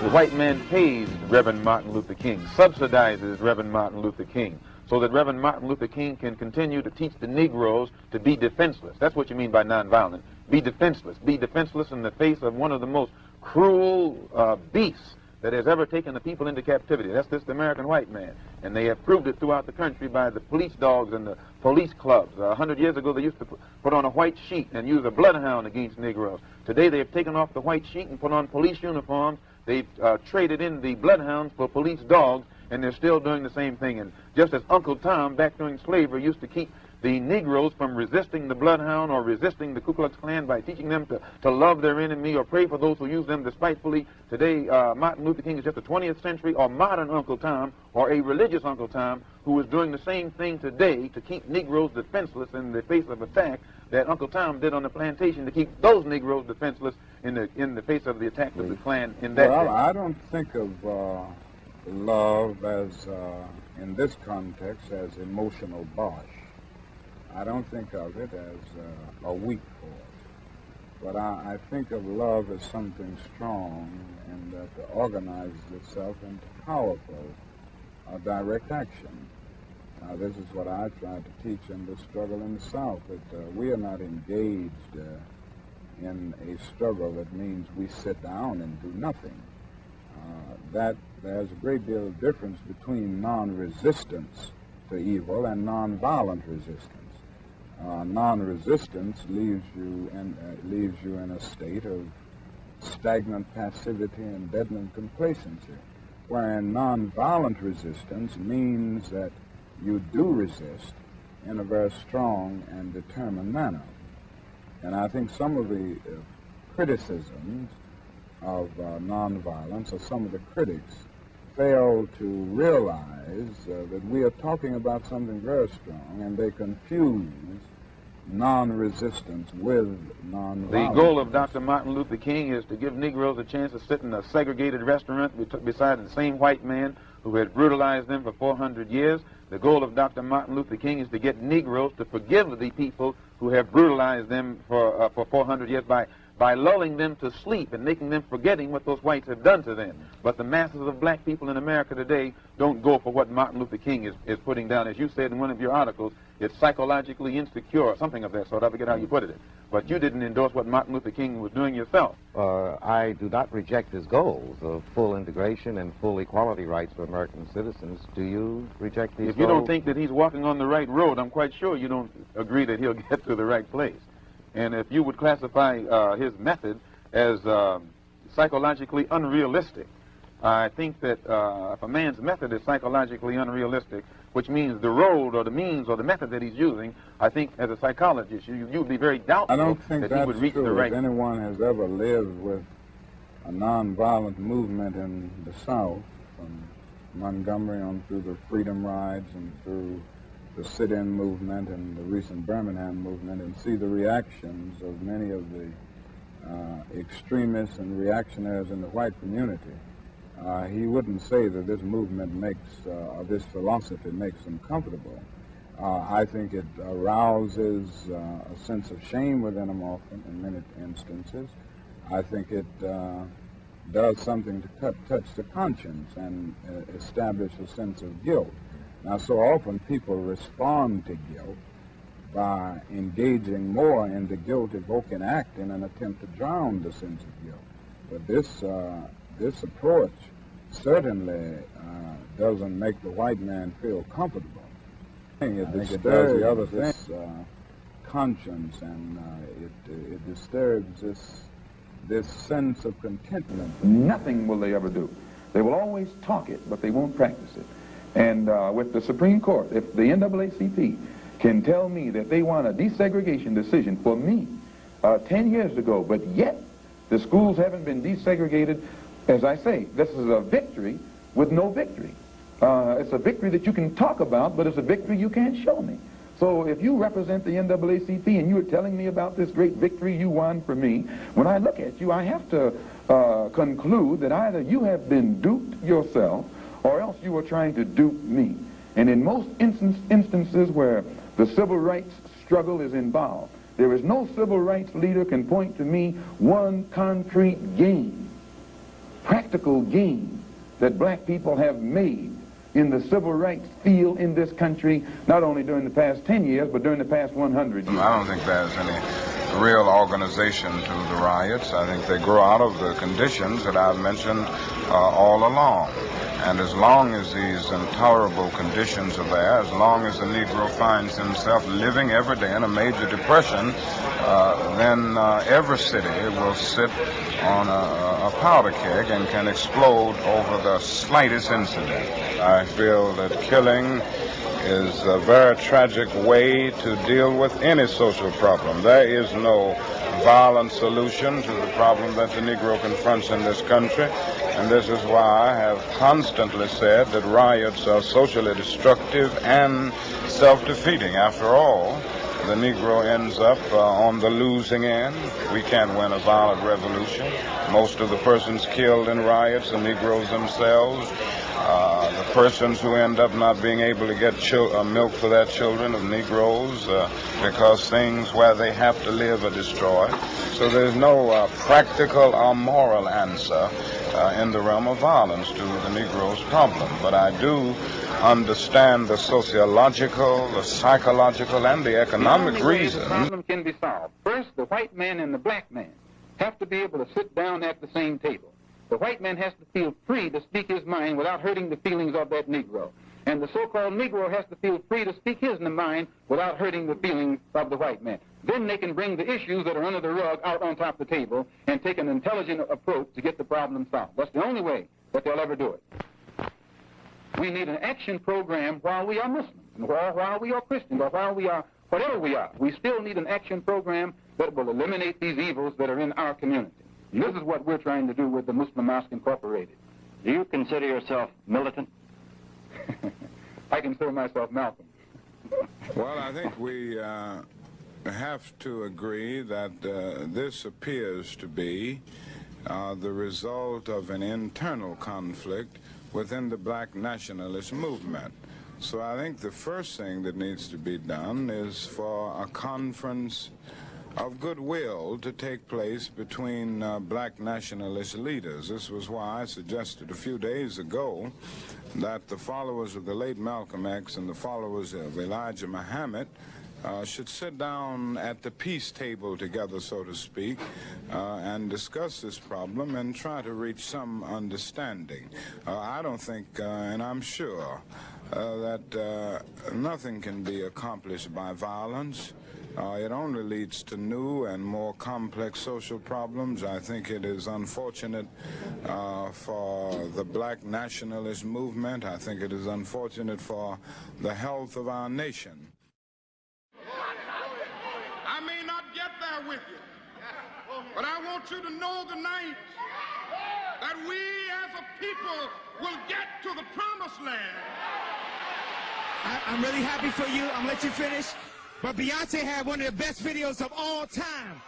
The white man pays Reverend Martin Luther King, subsidizes Reverend Martin Luther King, so that Reverend Martin Luther King can continue to teach the Negroes to be defenseless. That's what you mean by nonviolent. Be defenseless. Be defenseless in the face of one of the most cruel beasts that has ever taken the people into captivity. That's this American white man. And they have proved it throughout the country by the police dogs and the police clubs. 100 years ago, they used to put on a white sheet and use a bloodhound against Negroes. Today, they have taken off the white sheet and put on police uniforms. They've traded in the bloodhounds for police dogs, and they're still doing the same thing. And just as Uncle Tom, back during slavery, used to keep the Negroes from resisting the bloodhound or resisting the Ku Klux Klan by teaching them to love their enemy or pray for those who use them despitefully. Today, Martin Luther King is just a 20th century or modern Uncle Tom or a religious Uncle Tom who is doing the same thing today to keep Negroes defenseless in the face of attack that Uncle Tom did on the plantation to keep those Negroes defenseless in the face of the attack of the Klan in that day. I don't think of love as, in this context, as emotional bosh. I don't think of it as a weak force, but I think of love as something strong and that organizes itself into powerful direct action. This is what I try to teach in the struggle in the South, that we are not engaged in a struggle that means we sit down and do nothing. That there's a great deal of difference between non-resistance to evil and non-violent resistance. Non-resistance leaves you in a state of stagnant passivity and deadened complacency, wherein non-violent resistance means that you do resist in a very strong and determined manner. And I think some of the criticisms of nonviolence, or some of the critics, fail to realize that we are talking about something very strong, and they confuse non-resistance with nonviolence. The goal of Dr. Martin Luther King is to give Negroes a chance to sit in a segregated restaurant beside the same white man who had brutalized them for 400 years. The goal of Dr. Martin Luther King is to get Negroes to forgive the people who have brutalized them for 400 years by lulling them to sleep and making them forgetting what those whites have done to them. But the masses of black people in America today don't go for what Martin Luther King is putting down. As you said in one of your articles, it's psychologically insecure, something of that sort. I forget how you put it. But you didn't endorse what Martin Luther King was doing yourself. I do not reject his goals of full integration and full equality rights for American citizens. Do you reject these goals? If you don't think that he's walking on the right road, I'm quite sure you don't agree that he'll get to the right place. And if you would classify his method as psychologically unrealistic, I think that if a man's method is psychologically unrealistic, which means the road or the means or the method that he's using, I think as a psychologist, you'd be very doubtful that he would reach the right. If anyone has ever lived with a nonviolent movement in the South, from Montgomery on through the Freedom Rides and through the sit-in movement and the recent Birmingham movement, and see the reactions of many of the extremists and reactionaries in the white community, he wouldn't say that this movement makes, or this philosophy makes them comfortable. I think it arouses a sense of shame within them often, in many instances. I think it does something to touch the conscience and establish a sense of guilt. Now, so often people respond to guilt by engaging more in the guilt-evoking act in an attempt to drown the sense of guilt. But this approach certainly doesn't make the white man feel comfortable. I think it does the other thing, conscience, and it disturbs this sense of contentment. Nothing will they ever do. They will always talk it, but they won't practice it. And with the Supreme Court, if the NAACP can tell me that they want a desegregation decision for me 10 years ago, but yet the schools haven't been desegregated, as I say, this is a victory with no victory. It's a victory that you can talk about, but it's a victory you can't show me. So if you represent the NAACP and you're telling me about this great victory you won for me, when I look at you, I have to conclude that either you have been duped yourself or else you are trying to dupe me. And in most instances where the civil rights struggle is involved, there is no civil rights leader can point to me one concrete gain practical gain that black people have made in the civil rights field in this country, not only during the past 10 years, but during the past 100 years. I don't think there's any real organization to the riots. I think they grow out of the conditions that I've mentioned all along. And as long as these intolerable conditions are there, as long as the Negro finds himself living every day in a major depression, then every city will sit on a powder keg and can explode over the slightest incident. I feel that killing is a very tragic way to deal with any social problem. There is no violent solution to the problem that the Negro confronts in this country, and this is why I have constantly said that riots are socially destructive and self-defeating. After all, the Negro ends up on the losing end. We can't win a violent revolution. Most of the persons killed in riots are Negroes themselves. The persons who end up not being able to get milk for their children of Negroes because things where they have to live are destroyed. So there's no practical or moral answer in the realm of violence to the Negro's problem. But I do understand the sociological, the psychological, and the economic reasons. The problem can be solved. First, the white man and the black man have to be able to sit down at the same table. The white man has to feel free to speak his mind without hurting the feelings of that Negro. And the so-called Negro has to feel free to speak his mind without hurting the feelings of the white man. Then they can bring the issues that are under the rug out on top of the table and take an intelligent approach to get the problem solved. That's the only way that they'll ever do it. We need an action program while we are Muslims, or while we are Christians, or while we are whatever we are. We still need an action program that will eliminate these evils that are in our community. And this is what we're trying to do with the Muslim Mosque Incorporated. Do you consider yourself militant? I consider myself Malcolm. Well, I think we have to agree that this appears to be the result of an internal conflict within the black nationalist movement. So I think the first thing that needs to be done is for a conference of goodwill to take place between black nationalist leaders. This was why I suggested a few days ago that the followers of the late Malcolm X and the followers of Elijah Muhammad should sit down at the peace table together, so to speak, and discuss this problem and try to reach some understanding. I don't think, and I'm sure, that nothing can be accomplished by violence. It only leads to new and more complex social problems. I think it is unfortunate for the black nationalist movement. I think it is unfortunate for the health of our nation. I may not get there with you, but I want you to know tonight that we as a people will get to the promised land. I'm really happy for you. I'm gonna let you finish. But Beyonce had one of the best videos of all time.